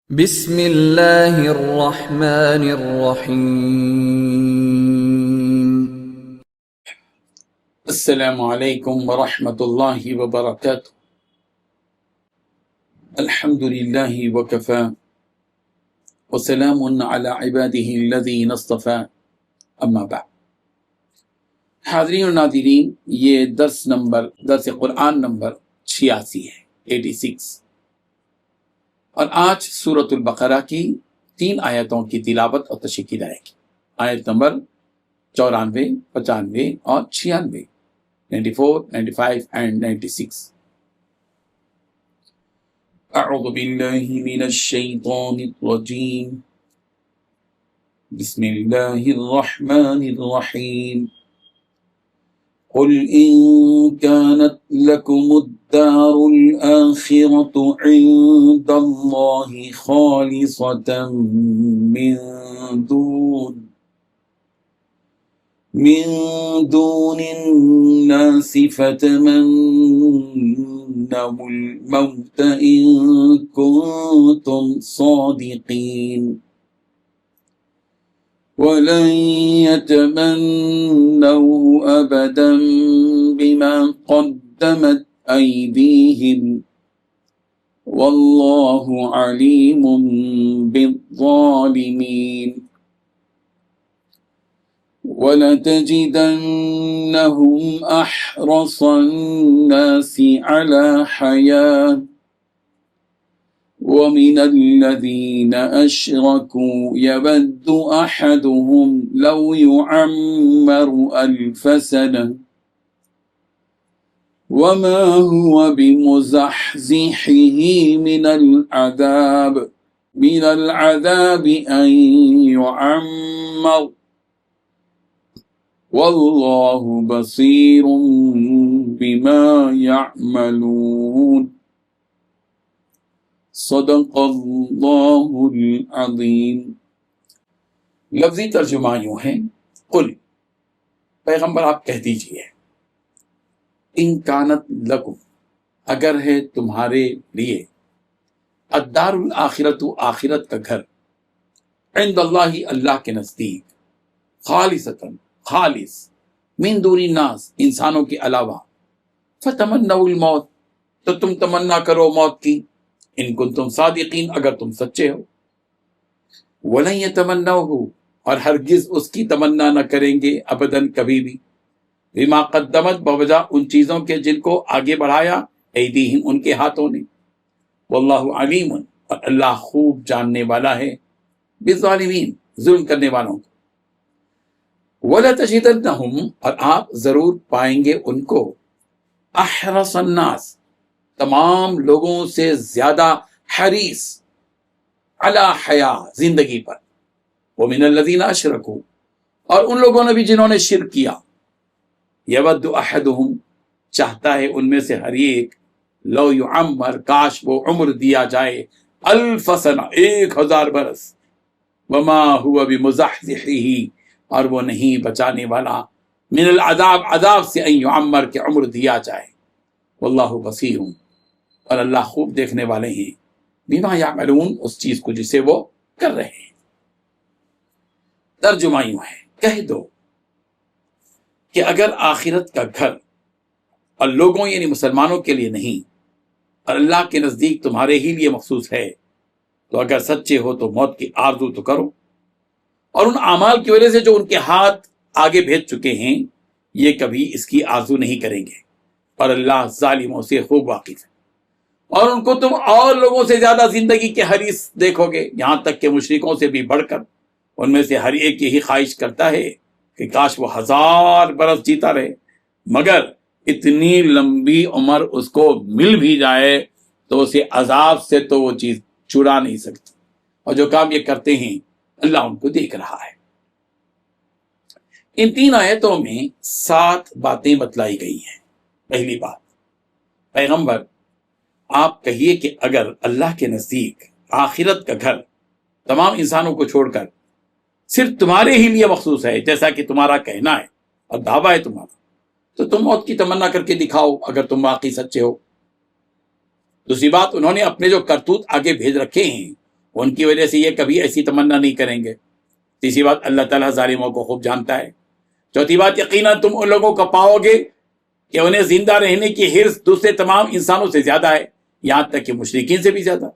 بسم اللہ الرحمن الرحیم۔ السلام علیکم ورحمۃ اللہ وبرکاتہ۔ الحمد للہ وکفی وسلام علی عبادہ الذین اصطفی، اما بعد۔ حاضرین و ناظرین، یہ درس قرآن نمبر 86 ہے، 86، اور آج سورۃ البقرہ کی 3 آیتوں کی تلاوت اور تشریح کی جائے گی۔ آیت نمبر 94، 95 اور 96، 94، 95 and 96۔ اعوذ باللہ من الشیطان الرجیم، بسم اللہ الرحمن الرحیم۔ قل إن كانت لكم الدار الآخرة عند الله خالصة من دون الناس فتمنوا الموت إن كنتم صادقين وَلَن يَتَمَنَّوْهُ أَبَدًا بِمَا قَدَّمَتْ أَيْدِيهِمْ وَاللَّهُ عَلِيمٌ بِالظَّالِمِينَ۔ وَلَتَجِدَنَّهُمْ أَحْرَصَ النَّاسِ عَلَى حَيَاةٍ وَمِنَ الَّذِينَ أَشْرَكُوا يَوَدُّ أَحَدُهُمْ لَوْ يُعَمَّرُ أَلْفَ سَنَةٍ وَمَا هُوَ بِمُزَحْزِحِهِ مِنَ الْعَذَابِ أَن يُعَمَّرَ وَاللَّهُ بَصِيرٌ بِمَا يَعْمَلُونَ۔ صدق اللہ العظیم۔ لفظی ترجمہ یوں ہے، قل، پیغمبر آپ کہہ دیجئے، ان کانت لکم، اگر ہے تمہارے لیے، الدار الآخرۃ، آخرت کا گھر، عند اللہ، اللہ کے نزدیک، خالصتاً، خالص، من دون الناس، انسانوں کے علاوہ، فتمنوا الموت، تو تم تمنا کرو موت کی، ان کنتم صادقین، اگر تم سچے ہو، وَلَن يَتَمَنَّوْهُ، اور ہرگز اس کی تمنا نہ کریں گے، ابداً، کبھی بھی، بما قدمت، بوجہ ان چیزوں کے جن کو آگے بڑھایا، ایدیہم، ان کے ہاتھوں نے، واللہ علیم، اور اللہ خوب جاننے والا ہے، بالظالمین، ظلم کرنے والوں کو، وَلَتَجِدَنَّهُمْ، اور آپ ضرور پائیں گے ان کو، احرص الناس، تمام لوگوں سے زیادہ حریص، علی حیا، زندگی پر، ومن الذین اشرکوا، اور ان لوگوں نے بھی جنہوں نے شرک کیا، یود احدہم، چاہتا ہے ان میں سے ہر ایک، لو یعمر، کاش وہ عمر دیا جائے، الف سنہ، 1000 برس، وما ہوا بمزحزحہ، اور وہ نہیں بچانے والا، من العذاب، عذاب سے، ان یعمر، کہ عمر دیا جائے، واللہ بصیر، اور اللہ خوب دیکھنے والے ہیں، بما یعملون، اس چیز کو جسے وہ کر رہے ہیں۔ ترجمہ یوں ہے، کہہ دو کہ اگر آخرت کا گھر اور لوگوں یعنی مسلمانوں کے لیے نہیں، اور اللہ کے نزدیک تمہارے ہی لیے مخصوص ہے، تو اگر سچے ہو تو موت کی آرزو تو کرو، اور ان اعمال کی وجہ سے جو ان کے ہاتھ آگے بھیج چکے ہیں، یہ کبھی اس کی آرزو نہیں کریں گے، اور اللہ ظالموں سے خوب واقف ہے، اور ان کو تم اور لوگوں سے زیادہ زندگی کے حریص دیکھو گے، یہاں تک کہ مشرکوں سے بھی بڑھ کر ان میں سے ہر ایک یہی خواہش کرتا ہے کہ کاش وہ 1000 برس جیتا رہے، مگر اتنی لمبی عمر اس کو مل بھی جائے تو اسے عذاب سے تو وہ چیز چھڑا نہیں سکتی، اور جو کام یہ کرتے ہیں اللہ ان کو دیکھ رہا ہے۔ ان 3 آیتوں میں 7 باتیں بتلائی گئی ہیں۔ پہلی بات، پیغمبر آپ کہیے کہ اگر اللہ کے نزدیک آخرت کا گھر تمام انسانوں کو چھوڑ کر صرف تمہارے ہی لیے مخصوص ہے، جیسا کہ تمہارا کہنا ہے اور دعویٰ ہے تمہارا، تو تم موت کی تمنا کر کے دکھاؤ اگر تم واقعی سچے ہو۔ دوسری بات، انہوں نے اپنے جو کرتوت آگے بھیج رکھے ہیں ان کی وجہ سے یہ کبھی ایسی تمنا نہیں کریں گے۔ تیسری بات، اللہ تعالیٰ ظالموں کو خوب جانتا ہے۔ چوتھی بات، یقیناً تم ان لوگوں کو پاؤ گے کہ انہیں زندہ رہنے کی حرص دوسرے تمام انسانوں سے زیادہ ہے، یہاں تک کہ مشرکین سے بھی زیادہ۔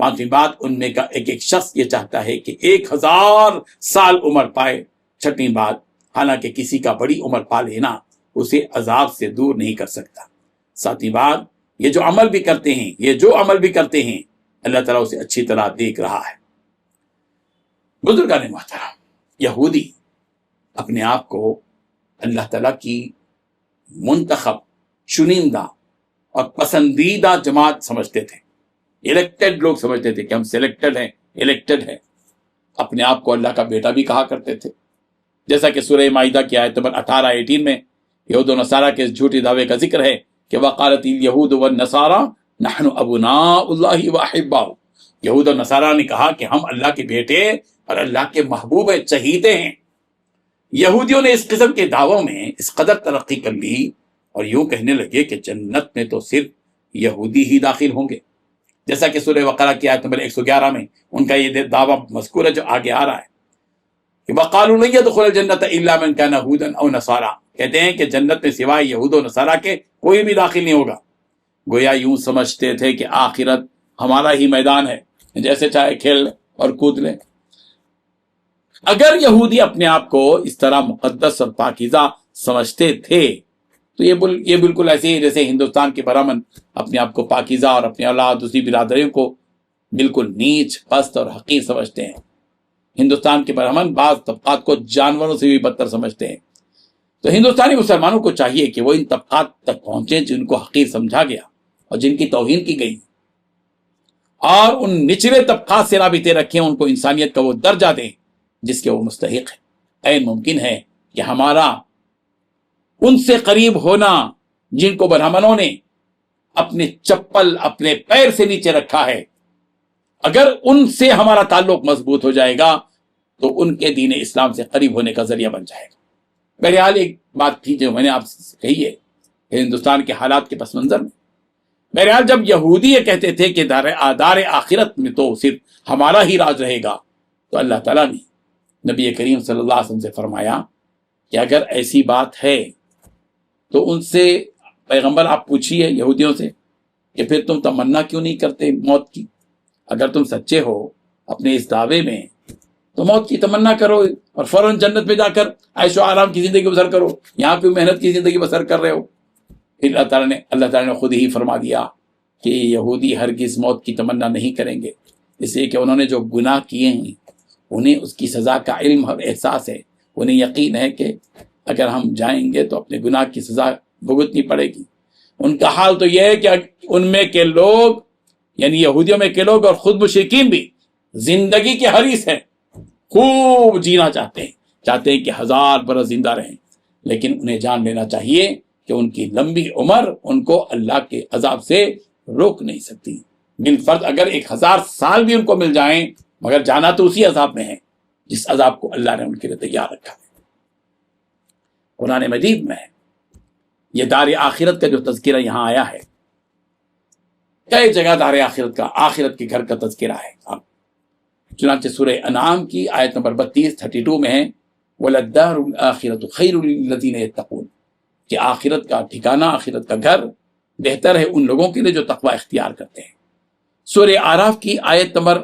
پانچویں بات، ان میں کا ایک شخص یہ چاہتا ہے کہ 1000 سال عمر پائے۔ چھٹویں بات، حالانکہ کسی کا بڑی عمر پا لینا اسے عذاب سے دور نہیں کر سکتا۔ ساتویں بات، یہ جو عمل بھی کرتے ہیں اللہ تعالیٰ اسے اچھی طرح دیکھ رہا ہے۔ بزرگان محترم، یہودی اپنے آپ کو اللہ تعالیٰ کی منتخب، چنندہ اور پسندیدہ جماعت سمجھتے تھے، الیکٹڈ لوگ سمجھتے تھے کہ ہم سلیکٹڈ ہیں، الیکٹڈ ہیں۔ اپنے آپ کو اللہ کا بیٹا بھی کہا کرتے تھے، جیسا کہ سورہ مائدہ کی آیت نمبر 18-18 میں یہود و نصارہ کے جھوٹے دعوے کا ذکر ہے کہ وقالت الیہود والنصارى نحن ابناء اللہ واحباؤہ، یہود و نصارہ نے کہا کہ ہم اللہ کے بیٹے اور اللہ کے محبوب چہیتے ہیں۔ یہودیوں نے اس قسم کے دعووں میں اس قدر ترقی کر لی اور یوں کہنے لگے کہ جنت میں تو صرف یہودی ہی داخل ہوں گے، جیسا کہ سورہ بقرہ کی آیت نمبر 111 میں ان کا یہ دعویٰ مذکور ہے جو آگے آ رہا ہے کہ وَقَالُوا لَن يَدْخُلَ الْجَنَّةَ إِلَّا مَنْ كَانَ هُودًا أَوْ نَصَارَىٰ، کہتے ہیں کہ جنت میں سوائے یہود و نصارہ کے کوئی بھی داخل نہیں ہوگا۔ گویا یوں سمجھتے تھے کہ آخرت ہمارا ہی میدان ہے، جیسے چاہے کھیل لیں اور کود لیں۔ اگر یہودی اپنے آپ کو اس طرح مقدس اور پاکیزہ سمجھتے تھے تو یہ بالکل ایسے ہی جیسے ہندوستان کے برہمن اپنے آپ کو پاکیزہ اور اپنے اولاد دوسری برادریوں کو بالکل نیچ، پست اور حقیر سمجھتے ہیں۔ ہندوستان کے برہمن بعض طبقات کو جانوروں سے بھی بدتر سمجھتے ہیں۔ تو ہندوستانی مسلمانوں کو چاہیے کہ وہ ان طبقات تک پہنچیں جن کو حقیر سمجھا گیا اور جن کی توہین کی گئی، اور ان نچلے طبقات سے رابطے رکھیں، ان کو انسانیت کا وہ درجہ دیں جس کے وہ مستحق ہیں۔ عین ممکن ہے کہ ہمارا ان سے قریب ہونا جن کو برہمنوں نے اپنے چپل اپنے پیر سے نیچے رکھا ہے، اگر ان سے ہمارا تعلق مضبوط ہو جائے گا تو ان کے دین اسلام سے قریب ہونے کا ذریعہ بن جائے گا۔ بہرحال ایک بات تھی جو میں نے آپ سے کہی ہے ہندوستان کے حالات کے پس منظر میں، بہرحال جب یہودی یہ کہتے تھے کہ دار آخرت میں تو صرف ہمارا ہی راج رہے گا، تو اللہ تعالیٰ نے نبی کریم صلی اللہ علیہ وسلم سے فرمایا کہ اگر ایسی بات ہے تو ان سے پیغمبر آپ پوچھیے یہودیوں سے کہ پھر تم تمنا کیوں نہیں کرتے موت کی؟ اگر تم سچے ہو اپنے اس دعوے میں تو موت کی تمنا کرو اور فوراً جنت میں جا کر عیش و آرام کی زندگی بسر کرو، یہاں پہ محنت کی زندگی بسر کر رہے ہو۔ پھر اللہ تعالیٰ نے خود ہی فرما دیا کہ یہودی ہرگز موت کی تمنا نہیں کریں گے، اس لیے کہ انہوں نے جو گناہ کیے ہیں انہیں اس کی سزا کا علم اور احساس ہے، انہیں یقین ہے کہ اگر ہم جائیں گے تو اپنے گناہ کی سزا بھگتنی پڑے گی۔ ان کا حال تو یہ ہے کہ ان میں کے لوگ یعنی یہودیوں میں کے لوگ اور خود مشرکین بھی زندگی کے حریص ہیں، خوب جینا چاہتے ہیں کہ 1000 برس زندہ رہیں، لیکن انہیں جان لینا چاہیے کہ ان کی لمبی عمر ان کو اللہ کے عذاب سے روک نہیں سکتی۔ بالفرض اگر 1000 سال بھی ان کو مل جائیں مگر جانا تو اسی عذاب میں ہے جس عذاب کو اللہ نے ان کے لیے تیار رکھا ہے۔ قرآن مجید میں یہ دار آخرت کا جو تذکرہ یہاں آیا ہے، کئی جگہ دار آخرت کا، آخرت کے گھر کا تذکرہ ہے۔ چنانچہ سورہ انعام کی آیت نمبر 32 میں ہے وَلَلدَّارُ الْآخِرَةُ خَيْرٌ لِلَّذِينَ يَتَّقُونَ، کہ آخرت کا ٹھکانہ، آخرت کا گھر بہتر ہے ان لوگوں کے لیے جو تقوی اختیار کرتے ہیں۔ سورہ اعراف کی آیت نمبر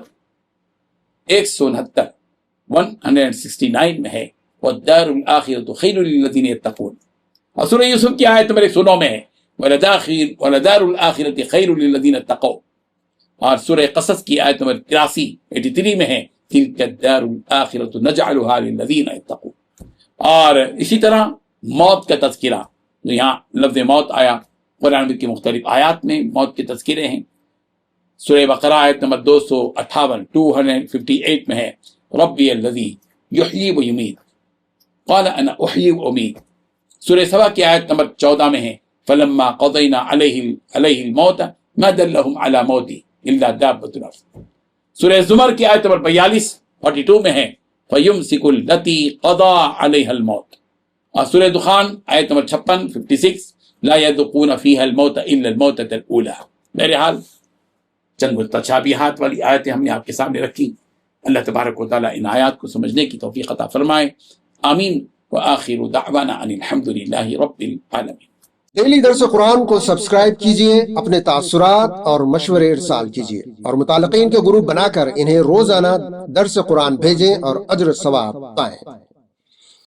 169 میں ہے وَالدَّارُ الْآخِرَةُ خَيْرٌ لِلَّذِينَ يَتَّقُونَ، اور سورہ یوسف کی آیت نمبر 109 میں ہے وَلَدَارُ الْآخِرَةِ خَيْرٌ لِلَّذِينَ اتَّقَوْا، اور سورہ قصص کی آیت نمبر 83 میں ہے تِلْكَ الدَّارُ الْآخِرَةُ نَجْعَلُهَا لِلَّذِينَ اتَّقُوا۔ اور اسی طرح موت کا تذکرہ، جو یہاں لفظ موت آیا قرآن کی مختلف آیات میں موت کے تذکرے ہیں۔ سورہ بقرہ آیت نمبر 258 میں ہے ربی الذی یحیی و یمیت قال انا احیی و امیت۔ سورہ سبا کی آیت نمبر 14 میں ہے فلما قضینا علیہ الموت ما دلہم علی موتی الا دابۃ الارض۔ سورہ زمر کی آیت نمبر 42 میں ہے فیمسک التی قضا علیہ الموت، اور سورہ دخان آیت نمبر 56 لا یذوقون فیہا الموت الا الموتۃ الاولی۔ بہرحال چند متشابہات والی آیتیں ہم نے آپ کے سامنے رکھی. اللہ تبارک و تعالیٰ ان آیات کو سمجھنے کی توفیق عطا فرمائے. آمین. وآخر دعوانا ان الحمد للہ رب العالمین. ڈیلی درس قرآن کو سبسکرائب کیجئے، اپنے تاثرات اور مشورے ارسال کیجئے، اور متعلقین کے گروپ بنا کر انہیں روزانہ درس قرآن بھیجیں اور اجر ثواب پائیں.